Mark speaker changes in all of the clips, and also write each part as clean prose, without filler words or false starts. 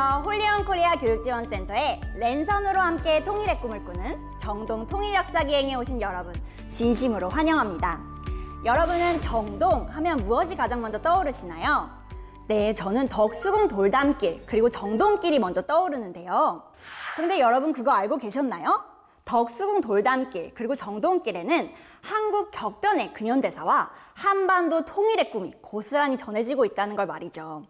Speaker 1: 안녕하세요. 홀리온코리아 교육지원센터의 랜선으로 함께 통일의 꿈을 꾸는 정동 통일역사기행에 오신 여러분 진심으로 환영합니다. 여러분은 정동 하면 무엇이 가장 먼저 떠오르시나요? 네, 저는 덕수궁 돌담길 그리고 정동길이 먼저 떠오르는데요. 그런데 여러분 그거 알고 계셨나요? 덕수궁 돌담길 그리고 정동길에는 한국 격변의 근현대사와 한반도 통일의 꿈이 고스란히 전해지고 있다는 걸 말이죠.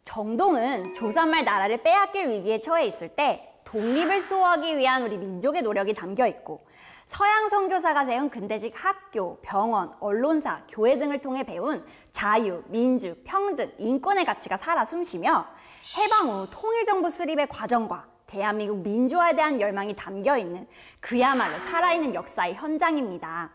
Speaker 1: 정동은 조선말 나라를 빼앗길 위기에 처해 있을 때 독립을 수호하기 위한 우리 민족의 노력이 담겨 있고, 서양 선교사가 세운 근대식 학교, 병원, 언론사, 교회 등을 통해 배운 자유, 민주, 평등, 인권의 가치가 살아 숨쉬며 해방 후 통일정부 수립의 과정과 대한민국 민주화에 대한 열망이 담겨있는 그야말로 살아있는 역사의 현장입니다.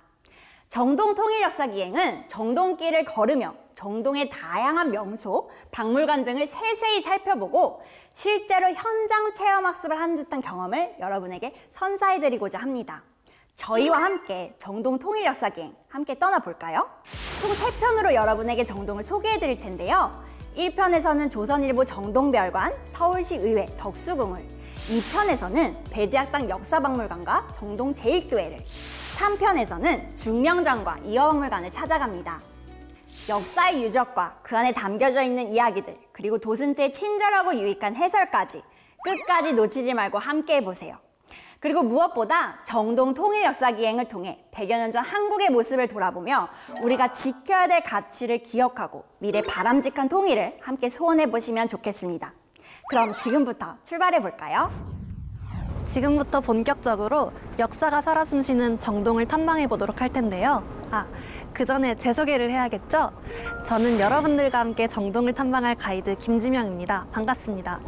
Speaker 1: 정동 통일역사기행은 정동길을 걸으며 정동의 다양한 명소, 박물관 등을 세세히 살펴보고 실제로 현장 체험학습을 하는 듯한 경험을 여러분에게 선사해드리고자 합니다. 저희와 함께 정동 통일역사기행 함께 떠나볼까요? 총 3편으로 여러분에게 정동을 소개해드릴 텐데요. 1편에서는 조선일보 정동별관, 서울시 의회 덕수궁을, 2편에서는 배제학당 역사박물관과 정동 제1교회를, 3편에서는 중령전과 이어박물관을 찾아갑니다. 역사의 유적과 그 안에 담겨져 있는 이야기들, 그리고 도슨트의 친절하고 유익한 해설까지 끝까지 놓치지 말고 함께 해보세요. 그리고 무엇보다 정동 통일역사기행을 통해 100여 년 전 한국의 모습을 돌아보며 우리가 지켜야 될 가치를 기억하고 미래 바람직한 통일을 함께 소원해보시면 좋겠습니다. 그럼 지금부터 출발해볼까요?
Speaker 2: 지금부터 본격적으로 역사가 살아 숨쉬는 정동을 탐방해 보도록 할 텐데요. 그 전에 제 소개를 해야겠죠? 저는 여러분들과 함께 정동을 탐방할 가이드 김지명입니다. 반갑습니다.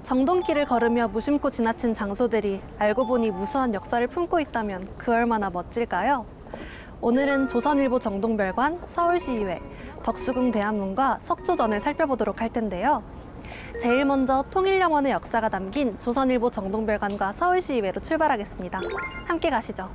Speaker 2: 정동길을 걸으며 무심코 지나친 장소들이 알고 보니 무수한 역사를 품고 있다면 그 얼마나 멋질까요? 오늘은 조선일보 정동별관, 서울시의회, 덕수궁 대한문과 석조전을 살펴보도록 할 텐데요. 제일 먼저 통일영원의 역사가 담긴 조선일보 정동별관과 서울시의회로 출발하겠습니다. 함께 가시죠.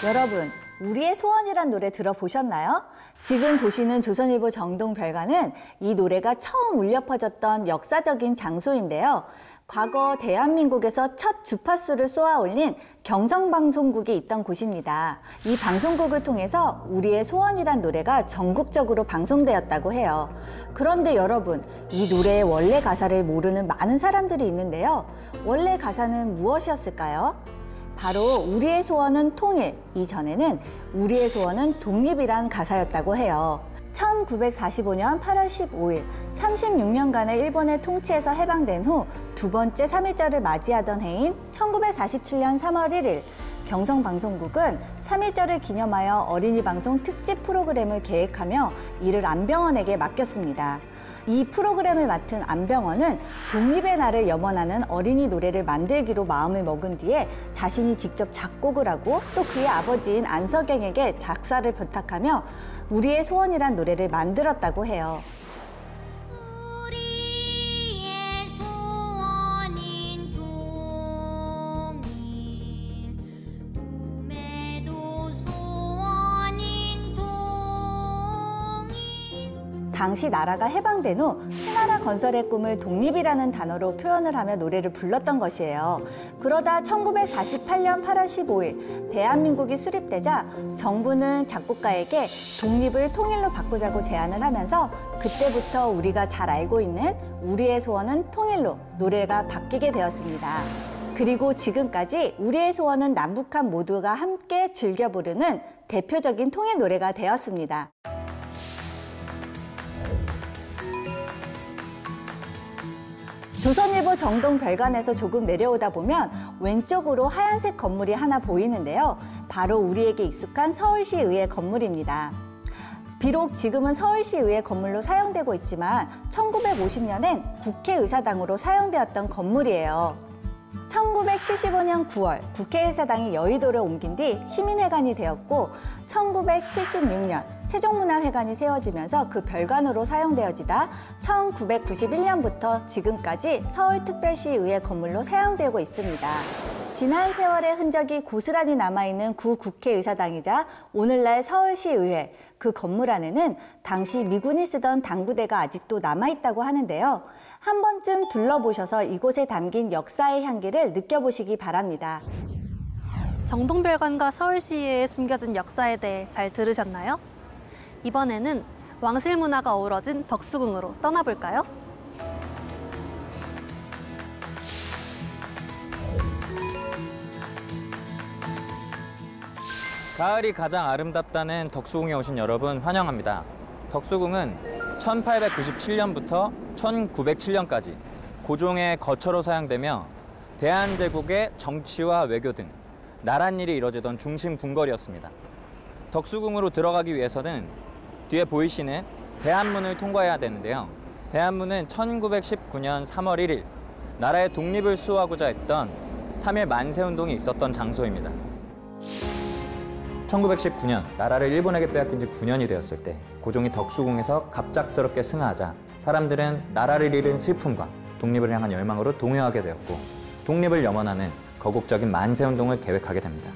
Speaker 3: 여러분, 우리의 소원이란 노래 들어보셨나요? 지금 보시는 조선일보 정동별관은 이 노래가 처음 울려 퍼졌던 역사적인 장소인데요. 과거 대한민국에서 첫 주파수를 쏘아 올린 경성방송국이 있던 곳입니다. 이 방송국을 통해서 우리의 소원이란 노래가 전국적으로 방송되었다고 해요. 그런데 여러분, 이 노래의 원래 가사를 모르는 많은 사람들이 있는데요. 원래 가사는 무엇이었을까요? 바로 우리의 소원은 통일, 이전에는 우리의 소원은 독립이란 가사였다고 해요. 1945년 8월 15일, 36년간의 일본의 통치에서 해방된 후 두 번째 3.1절을 맞이하던 해인 1947년 3월 1일, 경성방송국은 3.1절을 기념하여 어린이 방송 특집 프로그램을 계획하며 이를 안병원에게 맡겼습니다. 이 프로그램을 맡은 안병원은 독립의 날을 염원하는 어린이 노래를 만들기로 마음을 먹은 뒤에 자신이 직접 작곡을 하고 또 그의 아버지인 안석영에게 작사를 부탁하며 우리의 소원이란 노래를 만들었다고 해요.
Speaker 4: 우리의 소원인 통일, 꿈에도 소원인 통일.
Speaker 3: 당시 나라가 해방된 후 새나라 건설의 꿈을 독립이라는 단어로 표현을 하며 노래를 불렀던 것이에요. 그러다 1948년 8월 15일 대한민국이 수립되자 정부는 작곡가에게 독립을 통일로 바꾸자고 제안을 하면서 그때부터 우리가 잘 알고 있는 우리의 소원은 통일로 노래가 바뀌게 되었습니다. 그리고 지금까지 우리의 소원은 남북한 모두가 함께 즐겨 부르는 대표적인 통일 노래가 되었습니다. 조선일보 정동별관에서 조금 내려오다 보면 왼쪽으로 하얀색 건물이 하나 보이는데요. 바로 우리에게 익숙한 서울시의회 건물입니다. 비록 지금은 서울시의회 건물로 사용되고 있지만 1950년엔 국회의사당으로 사용되었던 건물이에요. 1975년 9월 국회의사당이 여의도를 옮긴 뒤 시민회관이 되었고 1976년 세종문화회관이 세워지면서 그 별관으로 사용되어지다 1991년부터 지금까지 서울특별시의회 건물로 사용되고 있습니다. 지난 세월의 흔적이 고스란히 남아있는 구 국회의사당이자 오늘날 서울시의회, 그 건물 안에는 당시 미군이 쓰던 당구대가 아직도 남아있다고 하는데요. 한 번쯤 둘러보셔서 이곳에 담긴 역사의 향기를 느껴보시기 바랍니다.
Speaker 2: 정동별관과 서울시의회에 숨겨진 역사에 대해 잘 들으셨나요? 이번에는 왕실 문화가 어우러진 덕수궁으로 떠나볼까요?
Speaker 5: 가을이 가장 아름답다는 덕수궁에 오신 여러분 환영합니다. 덕수궁은 1897년부터 1907년까지 고종의 거처로 사용되며 대한제국의 정치와 외교 등 나랏일이 이뤄지던 중심 궁궐이었습니다. 덕수궁으로 들어가기 위해서는 뒤에 보이시는 대한문을 통과해야 되는데요. 대한문은 1919년 3월 1일 나라의 독립을 수호하고자 했던 3.1 만세운동이 있었던 장소입니다. 1919년 나라를 일본에게 빼앗긴 지 9년이 되었을 때 고종이 덕수궁에서 갑작스럽게 승하하자 사람들은 나라를 잃은 슬픔과 독립을 향한 열망으로 동요하게 되었고 독립을 염원하는 거국적인 만세운동을 계획하게 됩니다.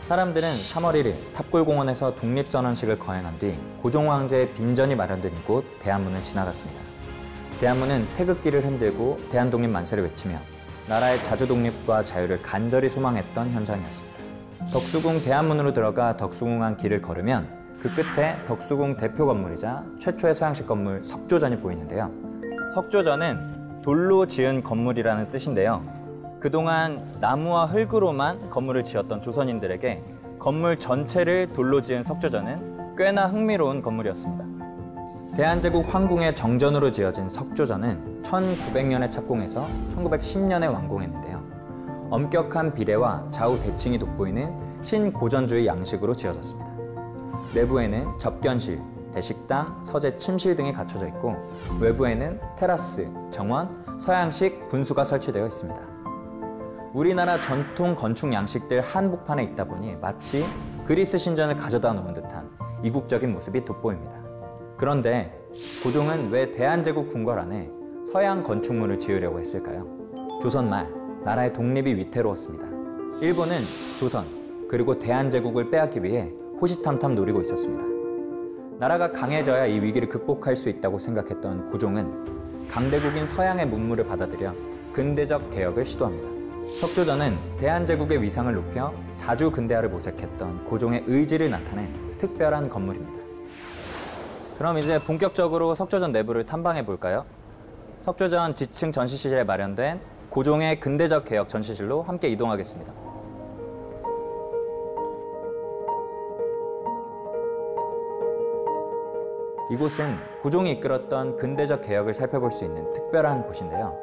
Speaker 5: 사람들은 3월 1일 탑골공원에서 독립선언식을 거행한 뒤 고종 황제의 빈전이 마련된 이곳 대한문을 지나갔습니다. 대한문은 태극기를 흔들고 대한독립 만세를 외치며 나라의 자주독립과 자유를 간절히 소망했던 현장이었습니다. 덕수궁 대한문으로 들어가 덕수궁안 길을 걸으면 그 끝에 덕수궁 대표 건물이자 최초의 서양식 건물 석조전이 보이는데요. 석조전은 돌로 지은 건물이라는 뜻인데요. 그동안 나무와 흙으로만 건물을 지었던 조선인들에게 건물 전체를 돌로 지은 석조전은 꽤나 흥미로운 건물이었습니다. 대한제국 황궁의 정전으로 지어진 석조전은 1900년에 착공해서 1910년에 완공했는데요. 엄격한 비례와 좌우 대칭이 돋보이는 신고전주의 양식으로 지어졌습니다. 내부에는 접견실, 대식당, 서재 침실 등이 갖춰져 있고 외부에는 테라스, 정원, 서양식 분수가 설치되어 있습니다. 우리나라 전통 건축 양식들 한복판에 있다 보니 마치 그리스 신전을 가져다 놓은 듯한 이국적인 모습이 돋보입니다. 그런데 고종은 왜 대한제국 궁궐 안에 서양 건축물을 지으려고 했을까요? 조선 말 나라의 독립이 위태로웠습니다. 일본은 조선 그리고 대한제국을 빼앗기 위해 호시탐탐 노리고 있었습니다. 나라가 강해져야 이 위기를 극복할 수 있다고 생각했던 고종은 강대국인 서양의 문물을 받아들여 근대적 개혁을 시도합니다. 석조전은 대한제국의 위상을 높여 자주 근대화를 모색했던 고종의 의지를 나타낸 특별한 건물입니다. 그럼 이제 본격적으로 석조전 내부를 탐방해 볼까요? 석조전 지층 전시실에 마련된 고종의 근대적 개혁 전시실로 함께 이동하겠습니다. 이곳은 고종이 이끌었던 근대적 개혁을 살펴볼 수 있는 특별한 곳인데요.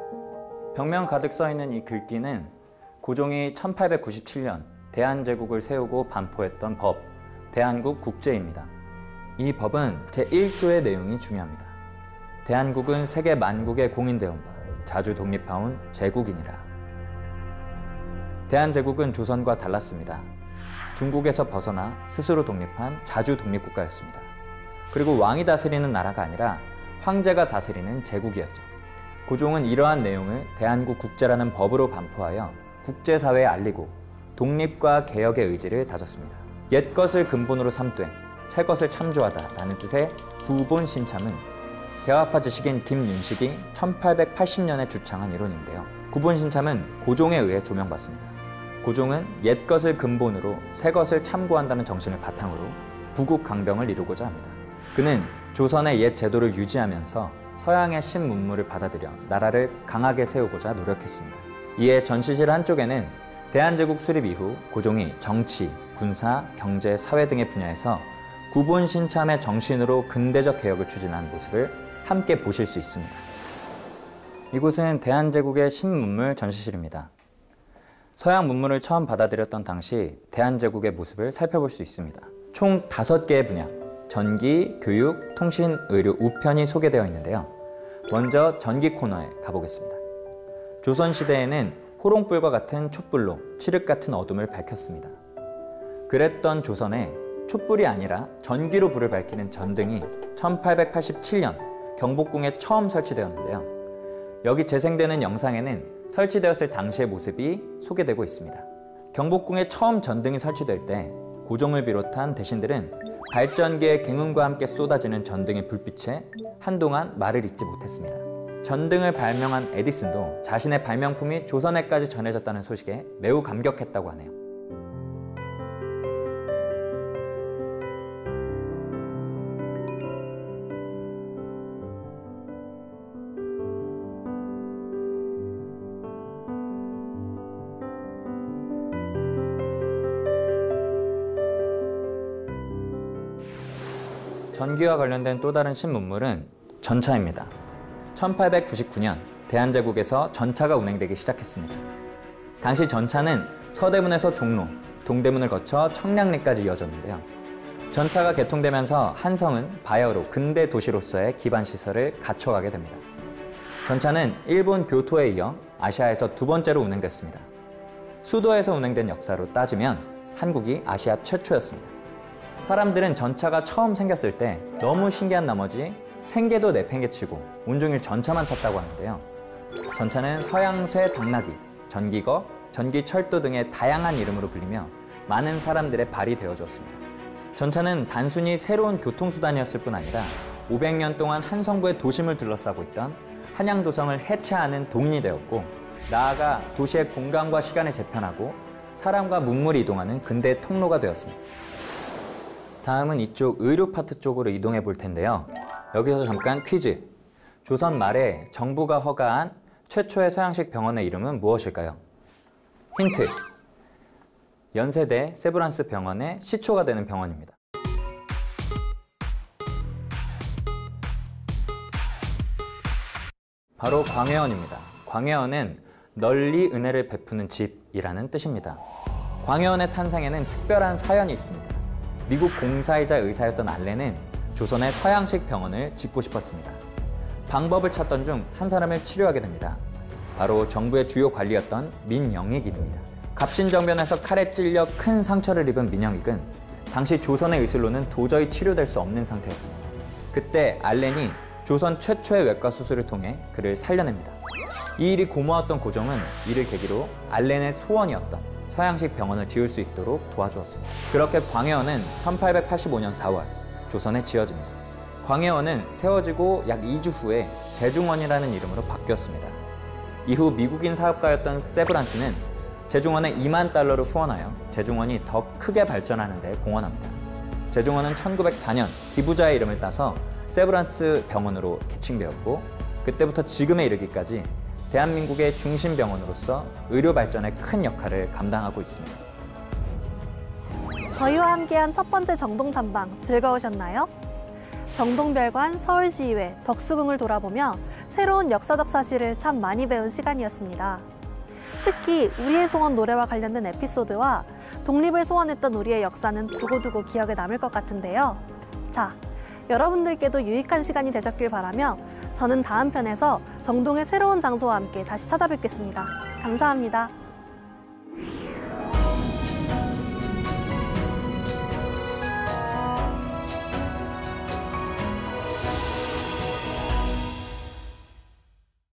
Speaker 5: 벽면 가득 써있는 이 글귀는 고종이 1897년 대한제국을 세우고 반포했던 법, 대한국 국제입니다. 이 법은 제1조의 내용이 중요합니다. 대한국은 세계 만국의 공인되온 바 자주 독립하온 제국이니라. 대한제국은 조선과 달랐습니다. 중국에서 벗어나 스스로 독립한 자주 독립국가였습니다. 그리고 왕이 다스리는 나라가 아니라 황제가 다스리는 제국이었죠. 고종은 이러한 내용을 대한국 국제라는 법으로 반포하여 국제사회에 알리고 독립과 개혁의 의지를 다졌습니다. 옛것을 근본으로 삼되 새것을 참조하다라는 뜻의 구본신참은 대화파 지식인 김윤식이 1880년에 주창한 이론인데요. 구본신참은 고종에 의해 조명받습니다. 고종은 옛것을 근본으로 새것을 참고한다는 정신을 바탕으로 부국강병을 이루고자 합니다. 그는 조선의 옛 제도를 유지하면서 서양의 신문물을 받아들여 나라를 강하게 세우고자 노력했습니다. 이에 전시실 한쪽에는 대한제국 수립 이후 고종이 정치, 군사, 경제, 사회 등의 분야에서 구본신참의 정신으로 근대적 개혁을 추진한 모습을 함께 보실 수 있습니다. 이곳은 대한제국의 신문물 전시실입니다. 서양 문물을 처음 받아들였던 당시 대한제국의 모습을 살펴볼 수 있습니다. 총 5개의 분야, 전기, 교육, 통신, 의료, 우편이 소개되어 있는데요. 먼저 전기 코너에 가보겠습니다. 조선시대에는 호롱불과 같은 촛불로 칠흑 같은 어둠을 밝혔습니다. 그랬던 조선에 촛불이 아니라 전기로 불을 밝히는 전등이 1887년 경복궁에 처음 설치되었는데요. 여기 재생되는 영상에는 설치되었을 당시의 모습이 소개되고 있습니다. 경복궁에 처음 전등이 설치될 때 고종을 비롯한 대신들은 발전기의 갱음과 함께 쏟아지는 전등의 불빛에 한동안 말을 잇지 못했습니다. 전등을 발명한 에디슨도 자신의 발명품이 조선에까지 전해졌다는 소식에 매우 감격했다고 하네요. 전기와 관련된 또 다른 신문물은 전차입니다. 1899년 대한제국에서 전차가 운행되기 시작했습니다. 당시 전차는 서대문에서 종로, 동대문을 거쳐 청량리까지 이어졌는데요. 전차가 개통되면서 한성은 바야흐로 근대 도시로서의 기반 시설을 갖춰가게 됩니다. 전차는 일본 교토에 이어 아시아에서 두 번째로 운행됐습니다. 수도에서 운행된 역사로 따지면 한국이 아시아 최초였습니다. 사람들은 전차가 처음 생겼을 때 너무 신기한 나머지 생계도 내팽개치고 온종일 전차만 탔다고 하는데요. 전차는 서양쇠 당나귀, 전기거, 전기철도 등의 다양한 이름으로 불리며 많은 사람들의 발이 되어주었습니다. 전차는 단순히 새로운 교통수단이었을 뿐 아니라 500년 동안 한성부의 도심을 둘러싸고 있던 한양도성을 해체하는 동인이 되었고, 나아가 도시의 공간과 시간을 재편하고 사람과 문물이 이동하는 근대 통로가 되었습니다. 다음은 이쪽 의료 파트 쪽으로 이동해 볼 텐데요. 여기서 잠깐 퀴즈. 조선 말에 정부가 허가한 최초의 서양식 병원의 이름은 무엇일까요? 힌트. 연세대 세브란스 병원의 시초가 되는 병원입니다. 바로 광해원입니다. 광해원은 널리 은혜를 베푸는 집이라는 뜻입니다. 광해원의 탄생에는 특별한 사연이 있습니다. 미국 공사이자 의사였던 알렌은 조선의 서양식 병원을 짓고 싶었습니다. 방법을 찾던 중 한 사람을 치료하게 됩니다. 바로 정부의 주요 관리였던 민영익입니다. 갑신정변에서 칼에 찔려 큰 상처를 입은 민영익은 당시 조선의 의술로는 도저히 치료될 수 없는 상태였습니다. 그때 알렌이 조선 최초의 외과 수술을 통해 그를 살려냅니다. 이 일이 고마웠던 고종은 이를 계기로 알렌의 소원이었던 서양식 병원을 지을 수 있도록 도와주었습니다. 그렇게 광해원은 1885년 4월 조선에 지어집니다. 광해원은 세워지고 약 2주 후에 제중원이라는 이름으로 바뀌었습니다. 이후 미국인 사업가였던 세브란스는 제중원에 $20,000를 후원하여 제중원이 더 크게 발전하는 데 공헌합니다. 제중원은 1904년 기부자의 이름을 따서 세브란스 병원으로 개칭되었고, 그때부터 지금에 이르기까지 대한민국의 중심 병원으로서 의료 발전에 큰 역할을 감당하고 있습니다.
Speaker 2: 저희와 함께한 첫 번째 정동 탐방 즐거우셨나요? 정동별관, 서울시의회, 덕수궁을 돌아보며 새로운 역사적 사실을 참 많이 배운 시간이었습니다. 특히 우리의 소원 노래와 관련된 에피소드와 독립을 소원했던 우리의 역사는 두고두고 기억에 남을 것 같은데요. 자, 여러분들께도 유익한 시간이 되셨길 바라며 저는 다음 편에서 정동의 새로운 장소와 함께 다시 찾아뵙겠습니다. 감사합니다.